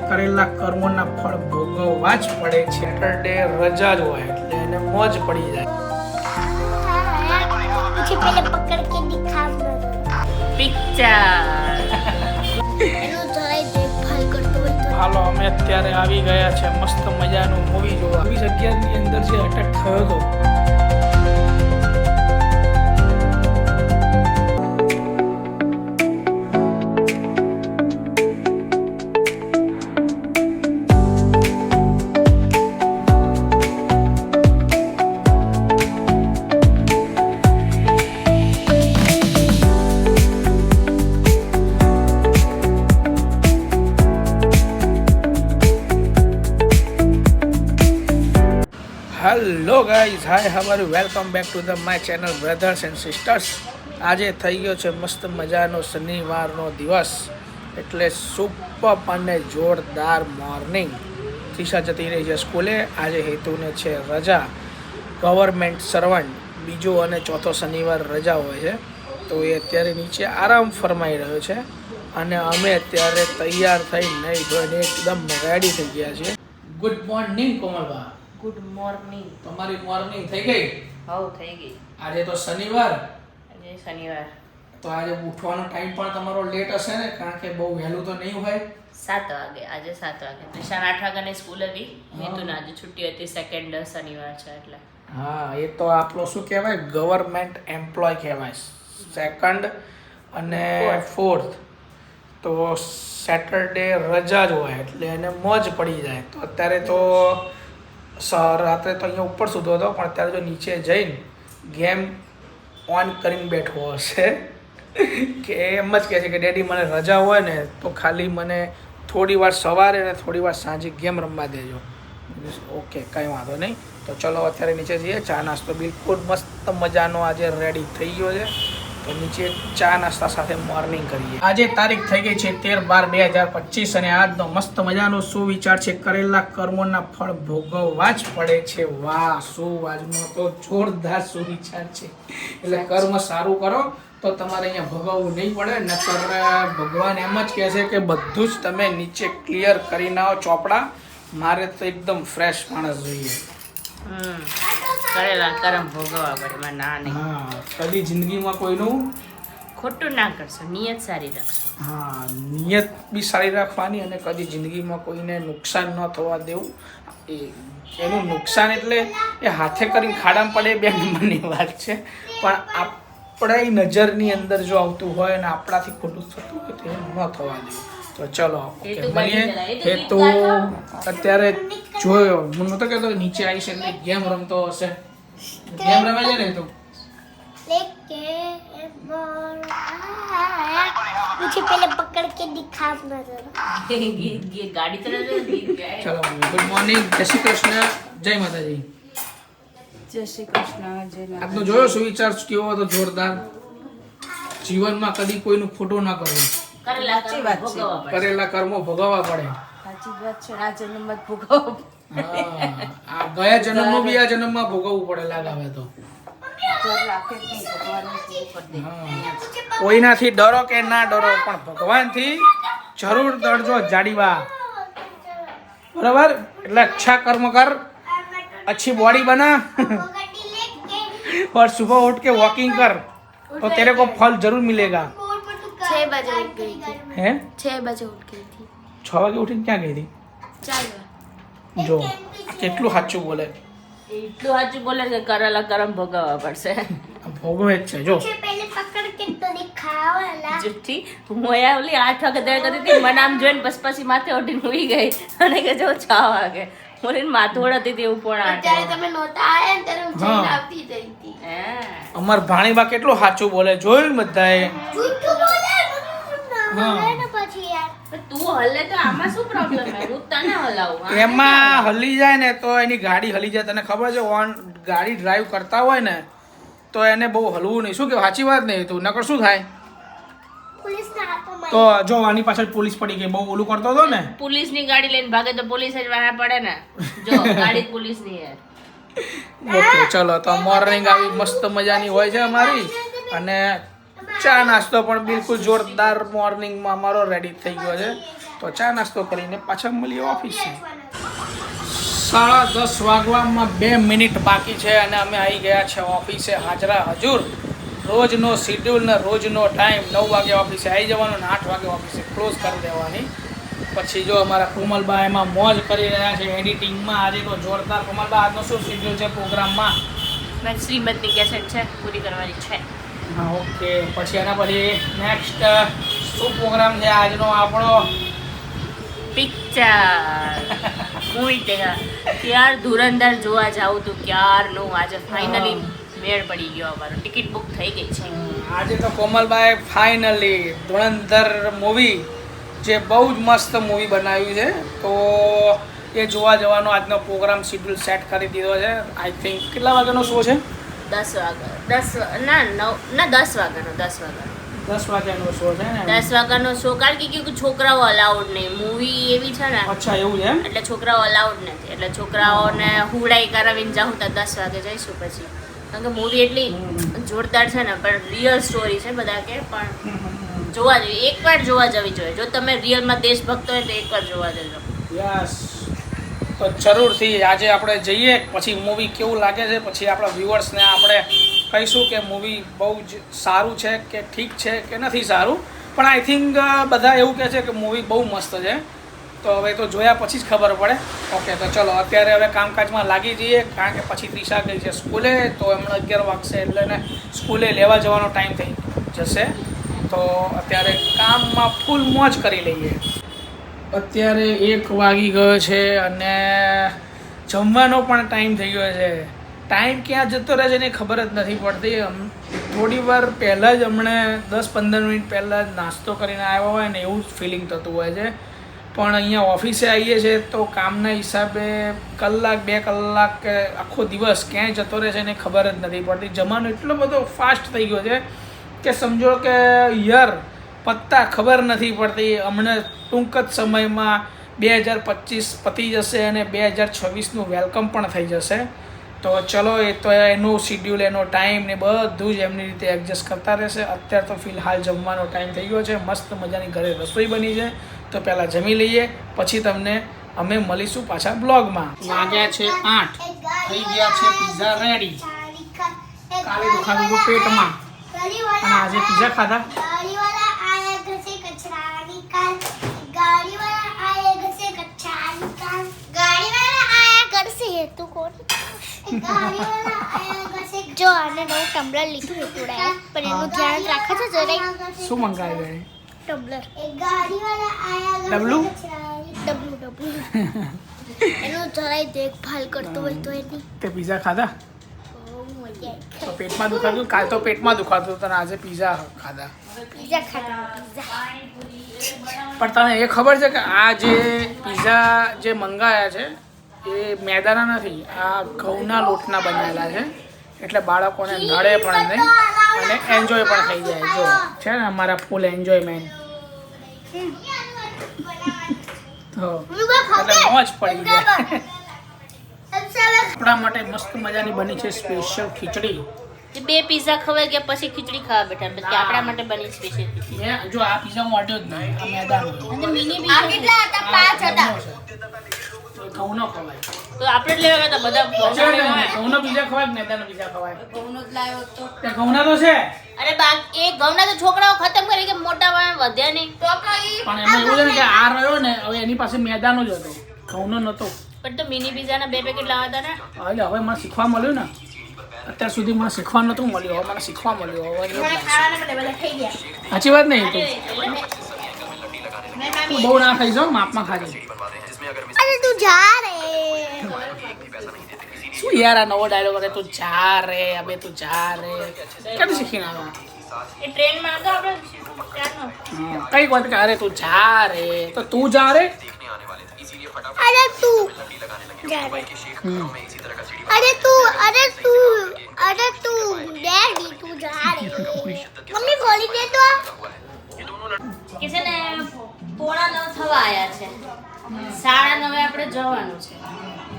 કરેલા કર્મોના ફળ ભોગવવા જ પડે છે. સેટરડે રજા જ હોય એટલે એને મોજ પડી જાય. मुझे पहले पकड़ के दिखाना પિક્ચર એનું જરાય દેખભાલ કરતો હોય તો હાલો અમે અત્યારે આવી ગયા છે મસ્ત મજાનું મૂવી જોવા. 2011 ની અંદર જે અટેક થયો હતો હેલો ગાઈઝ, હાય હમારું welcome back to the my channel brothers and sisters. આજે થઈ ગયો છે મસ્ત મજાનો શનિવારનો દિવસ, એટલે સુપર અને જોરદાર મોર્નિંગ. ત્રિષા જતી રહી છે સ્કૂલે. આજે હેતુને છે રજા, ગવર્મેન્ટ સર્વન્ટ. બીજો અને ચોથો શનિવાર રજા હોય છે, તો એ અત્યારે નીચે આરામ ફરમાઈ રહ્યો છે અને અમે અત્યારે તૈયાર થઈ નહીં ધોઈને એકદમ રેડી થઈ ગયા છીએ. Good morning Komalba. Good morning. તમારી મોર્નિંગ થઈ ગઈ? હવ થઈ ગઈ. આજે તો શનિવાર, આજે શનિવાર. તો આજે ઉઠવાનો ટાઈમ પણ તમારો લેટ હશે ને, કારણ કે બહુ વહેલું તો નહીં હોય. 7 વાગે. આજે 7 વાગે. ત્રિષા 8 વાગ્યાની સ્કૂલ હતી. હેતુને આજે છુટ્ટી હતી, સેકન્ડ શનિવાર છે એટલે. હા, એ તો આપણો શું કહેવાય, ગવર્મેન્ટ એમ્પ્લોય કહેવાય. સેકન્ડ અને ફોર્થ તો સેટરડે રજા જ હોય એટલે એને મોજ પડી જાય. તો અત્યારે તો રાત્રે તો અહીંયા ઉપર સૂતો હતો, પણ અત્યારે જો નીચે જઈને ગેમ ઓન કરીને બેઠો હશે કે એમ જ કહે છે કે ડેડી મને રજા હોય ને તો ખાલી મને થોડી વાર સવારે ને થોડી વાર સાંજે ગેમ રમવા દેજો. ઓકે, કંઈ વાંધો નહીં. તો ચલો અત્યારે નીચે જઈએ. ચા નાસ્તો બિલકુલ મસ્ત મજાનો આજે રેડી થઈ ગયો છે, તો નીચે ચા નાસ્તા સાથે મોર્નિંગ કરીએ. આજે તારીખ થઈ ગઈ છે 13/12/2025 અને આજનો મસ્ત મજાનો સુવિચાર છે કરેલા કર્મોના ફળ ભોગવવા જ પડે છે. વાહ, શું આજનો તો જોરદાર સુવિચાર છે. એટલે કર્મ સારું કરો તો તમારે અહીંયા ભોગવવું નહીં પડે. નકર ભગવાન એમ જ કહે છે કે બધું જ તમે નીચે ક્લિયર કરી નાખો ચોપડા. મારે તો એકદમ ફ્રેશ માણસ જોઈએ. કરેલા કરમ ભોગવવા પડે. માં ના નહીં. હા, કદી જિંદગીમાં કોઈનું ખોટું ના કરશો, નિયત સારી રાખશો. હા, નિયત બી સારી રાખવાની અને કદી જિંદગીમાં કોઈને નુકસાન ન થવા દેવું. એનું નુકસાન એટલે એ હાથે કરીને ખાડામાં પડે બે નંબરની વાત છે, પણ આપણી નજરની અંદર જો આવતું હોય અને આપણાથી ખોટું થતું હોય તો એ ન થવા દેવું. તો ચલો મળીએ. એ તો અત્યારે જોયો, હું નહોતો કહેતો નીચે આવીશ એટલે ગેમ રમતો હશે. ગેમ રમે છે ને તો लेके मुझे पहले पकड़ के दिखाना जरा ગાડી ચલાવે. ચલો, ગુડ મોર્નિંગ, જય શ્રી કૃષ્ણ, જય માતાજી. જય શ્રી કૃષ્ણ. જય આજનો જોયો સુવિચાર કેવો હતો, જોરદાર. જીવનમાં કદી કોઈનું ખોટું ના કરવું. કરેલા કરમ ભોગવવા પડે. કરેલા કર્મો ભોગવવા પડે. સાચી વાત છે. આ જન્મમાં જ ભોગવવા હા, આ ગયા જન્મનું બી આ જન્મમાં ભોગવવું પડે લાગાવે તો. કોઈનાથી ડરો કે ના ડરો, પણ ભગવાનથી જરૂર ડરજો જાડીવા. બરાબર? એટલે અચ્છા કર્મ કર, अच्छी बॉडी बना और सुबह उठ के वॉकिंग कर तो तेरे को फल जरूर मिलेगा. 6 बजे उठ गई थी. हैं? 6 बजे उठ गई थी. 6 વાગે ઉઠીને ક્યાં ગઈ હતી? 4 જો કેટલું સાચું બોલે. એટલું સાચું બોલે છે. કરેલા કરમ ભોગવવા પડશે. ભોગવે જ છે. જો मुझे पहले पकड़ के तो दिखाओ ना. જુઠ્ઠી. હું અહીંયા ઓલી 8 વાગે દે કરી હતી. મને આમ જોઈને બસ પછી માથે ઓઢીને ઉઈ ગઈ અને કે જો 6 વાગે બોલીને માથું ઓળતી હતી એવું પણ 8 ત્યારે તમે નહોતા આયા ને ત્યારે હું હા. જઈને આવતી જઈ હતી. અમાર ભાણીબા કેટલું સાચું બોલે, જોયું ને બધાએ. જૂઠું બોલે હા. બોલે ને પછી યાર. તું હલે તો આમાં શું પ્રોબ્લેમ છે? હું તને હલાવું. હા? એમાં હલી જાય ને તો એની ગાડી હલી જાય. તને ખબર છે, ગાડી ડ્રાઈવ કરતા હોય ને તો એને બહુ હલવું નહીં. શું કે સાચી વાત નહીં? તું નકર શું થાય? પોલીસના હાથમાં તો જો આની પાછળ પોલીસ પડી ગઈ, બહુ ઓલું કરતો હતો ને. પોલીસની ગાડી લઈને ભાગે તો પોલીસ જ વાહે પડે ને. જો ગાડી પોલીસની યાર. ઓકે, ચલો તો મોર્નિંગ આવી મસ્ત મજાની હોય છે અમારી. અને ચા નાસ્તો પણ બિલકુલ જોરદાર મોર્નિંગમાં અમારો રેડી થઈ ગયો છે. તો ચા નાસ્તો કરીને પાછા મળીએ ઓફિસે. 10:30 વાગવામાં 2 મિનિટ બાકી છે અને અમે આવી ગયા છે ઓફિસે હાજરા હજુર. રોજનો શિડ્યુલ ને રોજનો ટાઈમ 9 વાગે ઓફિસે આવી જવાનું ને 8 વાગે ઓફિસે ક્લોઝ કરી દેવાની. પછી જો અમારા કોમલબા એમાં મોજ કરી રહ્યા છે એડિટિંગમાં. આજે તો જોરદાર. કોમલબા આજનો શું શિડ્યુલ છે પ્રોગ્રામમાં? શ્રીમદની કેસેટ છે પૂરી કરવાની છે. હા ઓકે. પછી એના પછી નેક્સ્ટ શું પ્રોગ્રામ છે આજનો આપણો? પિક્ચર મૂવી યાર ધુરંધર જોવા જાઉં તો ક્યારનું આજે ફાઇનલી મેળ પડી ગયો. અમારો ટિકિટ બુક થઈ ગઈ છે. આજે તો કોમલબાએ ફાઇનલી ધુરંધર મૂવી જે બહુ જ મસ્ત મૂવી બનાવ્યું છે તો એ જોવા જવાનો આજનો પ્રોગ્રામ શિડ્યુલ સેટ કરી દીધો છે. આઈ થિંક કેટલા વાગ્યાનો શો છે? 10 વાગ્યાનો 10 વાગ્યાનો શો છે ને? 10 વાગ્યાનો શો. કારણ કે છોકરાઓ અલાઉડ નહીં. મૂવી એવી છે ને. અચ્છા એવું છે એટલે છોકરાઓ અલાઉડ નથી. એટલે છોકરાઓને હુવડાઈ કરાવીને જાઉં તો 10 વાગે જઈશું પછી. કારણ કે મૂવી એટલી જોરદાર છે ને. પણ રિયલ સ્ટોરી છે બધા કે. પણ જોવા જોઈએ, એકવાર જોવા જવી જોઈએ. જો તમે રિયલમાં દેશભક્ત હોય તો એકવાર જોવા જજો. યસ. તો જરૂરથી આજે આપણે જઈએ પછી મૂવી કેવું લાગે છે પછી આપણા વ્યુઅર્સને આપણે કહીશું કે મૂવી બહુ જ સારું છે કે ઠીક છે કે નથી સારું. પણ આઈ થિંક બધા એવું કહે છે કે મૂવી બહુ મસ્ત છે. તો હવે તો જોયા પછી જ ખબર પડે. ઓકે તો ચલો અત્યારે હવે કામકાજમાં લાગી જઈએ કારણ કે પછી ત્રિષા ગઈ છે સ્કૂલે. તો એમણે 11 વાગશે એટલે એને સ્કૂલે લેવા જવાનો ટાઈમ થઈ જશે. તો અત્યારે કામમાં ફૂલ મોજ કરી લઈએ. અત્યારે 1 વાગી ગયો છે અને જમવાનો પણ ટાઈમ થઈ ગયો છે. ટાઈમ ક્યાં જતો રહે છે એને ખબર જ નથી પડતી. થોડી વાર પહેલાં જ હમણે 10-15 મિનિટ પહેલાં જ નાસ્તો કરીને આવ્યા હોય ને એવું જ ફિલિંગ થતું હોય છે. પણ અહીંયા ઓફિસે આવીએ છીએ તો કામના હિસાબે કલાક 2 કલાક કે આખો દિવસ ક્યાંય જતો રહે છે એને ખબર જ નથી પડતી. જમાનો એટલો બધો ફાસ્ટ થઈ ગયો છે કે સમજો કે યાર પત્તા ખબર નથી પડતી. હમણાં ટૂંક જ સમયમાં 2025 પતી જશે અને 2026નું વેલકમ પણ થઈ જશે. તો ચલો એ તો એનું શિડ્યુલ એનો ટાઈમ ને બધું જ એમની રીતે એડજસ્ટ કરતા રહેશે. અત્યારે તો ફિલહાલ જમવાનો ટાઈમ થઈ ગયો છે. મસ્ત મજાની ઘરે રસોઈ બની છે તો પહેલાં જમી લઈએ પછી તમને અમે મળીશું પાછા બ્લોગમાં. વાગ્યા છે 8. થઈ ગયા છે પીઝા રેડી. કાલે દુખાતું હતું પેટમાં અને આજે પીઝા ખાધા. જો આને નવું ટમ્બલર લીધું હતું પણ એનું ધ્યાન રાખો છો જરાય. શું મંગાવી ગઈ? ટમ્બલર. ડબલું એનું જરાય દેખભાલ કરતો હોય તો એની. તે પીઝા ખાધા? તો પેટમાં દુખાતું? કાલ તો પેટમાં દુખાતું હતું અને આજે પીઝા ખાધા. પીઝા ખાધા પીઝા. પણ તને એ ખબર છે કે આ જે પીઝા જે મંગાયા છે એ મેદાના નથી, આ ઘઉંના લોટના બનાવેલા છે. એટલે બાળકોને નડે પણ નહીં અને એન્જોય પણ થઈ જાય. જો છે ને અમારા ફૂલ એન્જોયમેન્ટ. તો એટલે મોજ પડી જાય. આપણા માટે મસ્ત મજાની બની છે સ્પેશિયલ ખીચડી. 2 પિઝા ખવાઈ ગયા પછી ખીચડી ખાવા બેઠા. પછી આપણા માટે બની સ્પેશિયલ ખીચડી. જો આ પીઝા હું ઓર્ડર જ નહીં, આ મેદાનો. અને મિની પીઝા કેટલા હતા? 5 હતા. ઘઉંનો ખવાય તો આપણે જ લેવા હતા બધા. ઘઉંનો પીઝા ખવાય કે મેદાનો પીઝા ખવાય? ઘઉંનો જ લાવ્યો તો. તે ઘઉંના તો છે. અરે એ ઘઉંના તો છોકરાઓ ખતમ કરી કે મોટા વાળા વધ્યા નહીં. પણ એમાં એવું છે ને કે આ રહ્યો ને હવે એની પાસે મેદાનો જ હતો, ઘઉંનો નતો. પણ તો મિની પીઝાના 2 પેકેટ લાવતા ને. એટલે હવે મને શીખવા મળ્યું ને. અત્યાર સુધી મને શીખવા નતું મળ્યું, હવે મને શીખવા મળ્યું. હવે સાચી વાત નહીં તું બહુ ના ખાઈ જાઓ, માપમાં ખાજે. અરે તું જા રે. શું યાર આ નવો ડાયલોગ કરે? તું જા રે, અબે તું જા રે. ક્યાંથી શીખીને આવ્યો? એ ટ્રેનમાં હતો આપણે ત્યાંનો. કઈ વાત કે અરે તું જા રે, તો તું જા રે. અરે તું જા રે. અરે તું ડેડી તું જા રે. મમ્મી ખોલી દે તો. કે છે ને 8:45 થવા આયા છે. 9:30 આપણે જવાનું છે.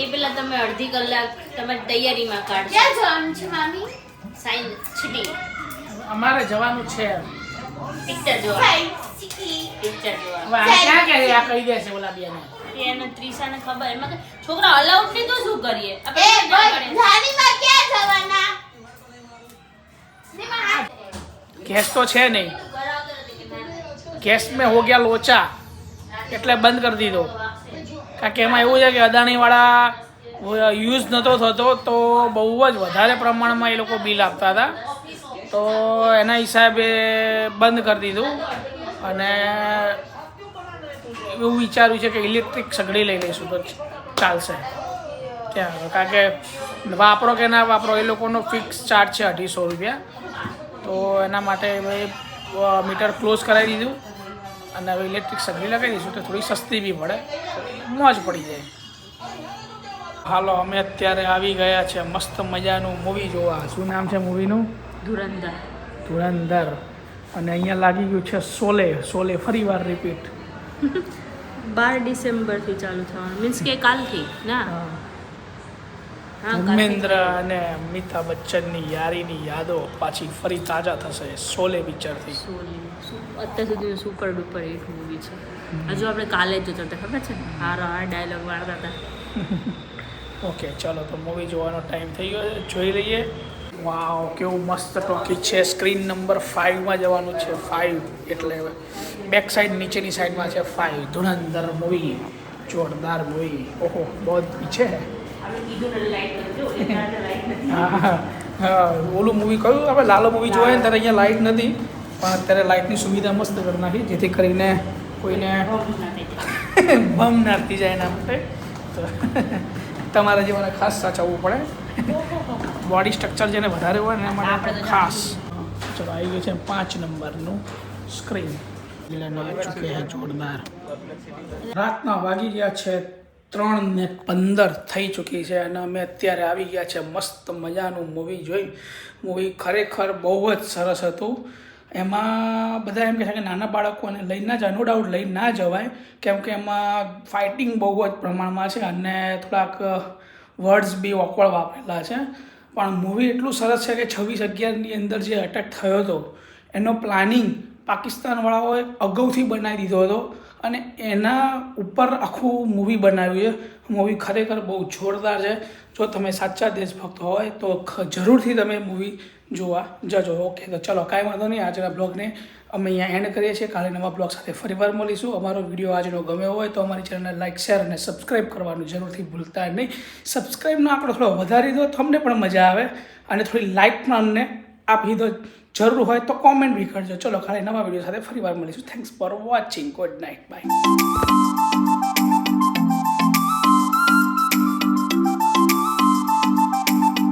એ પેલા તમે અડધી કલાક તમારી તૈયારીમાં કાઢજો. ક્યાં જવાનું છે મામી? સાઈન છીટી અમારે જવાનું છે પિક્ચર જોવા. પિક્ચર જોવા. હવે આ ક્યાં કે આ કહી દે છે ઓલા બેને એને ત્રિશાને ખબર એમાં કે છોકરા અલાઉડ નહીં તો શું કરીએ એ આપણે ના ભાઈ કરીએ. જાનીમાં ક્યાં જવાના ગેસ તો છે નહીં કરાવતો નથી કે ના. ગેસ મેં હો ગયા લોચા એટલે બંધ કરી દીધો કારણ કે એમાં એવું છે કે અદાણીવાળા યુઝ નહોતો થતો તો બહુ જ વધારે પ્રમાણમાં એ લોકો બિલ આપતા હતા તો એના હિસાબે બંધ કરી દીધું અને એવું વિચાર્યું છે કે ઇલેક્ટ્રિક સગડી લઈ લઈશું તો ચાલશે ક્યાં કારણ કે વાપરો કે ના વાપરો એ લોકોનો ફિક્સ ચાર્જ છે 250 રૂપિયા તો એના માટે ભાઈ મીટર ક્લોઝ કરાવી દીધું અને હવે ઇલેક્ટ્રિક સગડી લગાવી દઈશું તો થોડી સસ્તી બી પડે મોજ પડી જાય. હાલો અમે અત્યારે આવી ગયા છે મસ્ત મજાનું મૂવી જોવા. શું નામ છે મૂવીનું? ધુરંધર. ધુરંધર. અને અહીંયા લાગી ગયું છે શોલે ફરી વાર રિપીટ. 12 ડિસેમ્બરથી ચાલુ થવાનું મીન્સ કે કાલથી ના હા ધર્મેન્દ્ર અને અમિતાભ બચ્ચનની યારીની યાદો પાછી ફરી તાજા થશે શોલે પિક્ચરથી. અત્યાર સુધીનું સુપર ડુપર હિટ મૂવી છે. હજુ આપણે કાલે જ જોતા હતા ખબર છે હારો આ ડાયલોગ વાળતા હતા. ઓકે ચાલો તો મૂવી જોવાનો ટાઈમ થઈ ગયો છે જોઈ લઈએ. વાવ કેવું મસ્ત ટોકી છે. સ્ક્રીન નંબર 5માં જવાનું છે. 5 એટલે બેક સાઈડ નીચેની સાઈડમાં છે 5. ધુરંધર મૂવી જોરદાર મૂવી. ઓહો બહુ પીછે હે. હા ઓલું મૂવી કયું આપણે લાલો મૂવી જોયા ને ત્યારે અહીંયા લાઇટ નથી પણ અત્યારે લાઇટની સુવિધા મસ્ત કરી નાખી જેથી કરીને કોઈને બમ ના થઈ જાય એના માટે તો તમારા જેવાને ખાસ સાચવવું પડે. બોડી સ્ટ્રક્ચર જેને વધારે હોય ને એના માટે ખાસ. ચલો આવી ગયું છે 5 નંબરનું સ્ક્રીન. જોરદાર. રાતના વાગી ગયા છે 3:15 થઈ ચૂકી છે અને અમે અત્યારે આવી ગયા છે મસ્ત મજાનું મૂવી જોઈ. મૂવી ખરેખર બહુ જ સરસ હતું. એમાં બધા એમ કહે છે કે નાના બાળકોને લઈ ના જાય, નો ડાઉટ લઈ ના જવાય કેમ કે એમાં ફાઇટિંગ બહુ જ પ્રમાણમાં છે અને થોડાક વર્ડ્સ બી ઓકવર્ડ વાપરેલા છે પણ મૂવી એટલું સરસ છે કે 26/11ની અંદર જે અટેક થયો હતો એનો પ્લાનિંગ પાકિસ્તાનવાળાઓએ અગાઉથી બનાવી દીધો હતો અને એના ઉપર આખું મૂવી બનાવ્યું છે. મૂવી ખરેખર બહુ જોરદાર છે. જો તમે સાચા દેશભક્ત હોય તો જરૂરથી તમે મૂવી જોવા જજો. ઓકે તો ચલો કાંઈ વાંધો નહીં. આજના બ્લોગને અમે અહીંયા એન્ડ કરીએ છીએ. કાલે નવા બ્લોગ સાથે ફરીવાર મળીશું. અમારો વિડીયો આજનો ગમ્યો હોય તો અમારી ચેનલને લાઇક શેર અને સબસ્ક્રાઈબ કરવાનું જરૂરથી ભૂલતા નહીં. સબસ્ક્રાઈબનો આંકડો થોડો વધારી દો તો અમને પણ મજા આવે અને થોડી લાઇક પણ અમને આપી દો. જરૂર હોય તો કોમેન્ટ બી કરજો. ચલો કાલે નવા વિડીયો સાથે ફરીવાર મળીશું. Thanks for watching. Good night. By.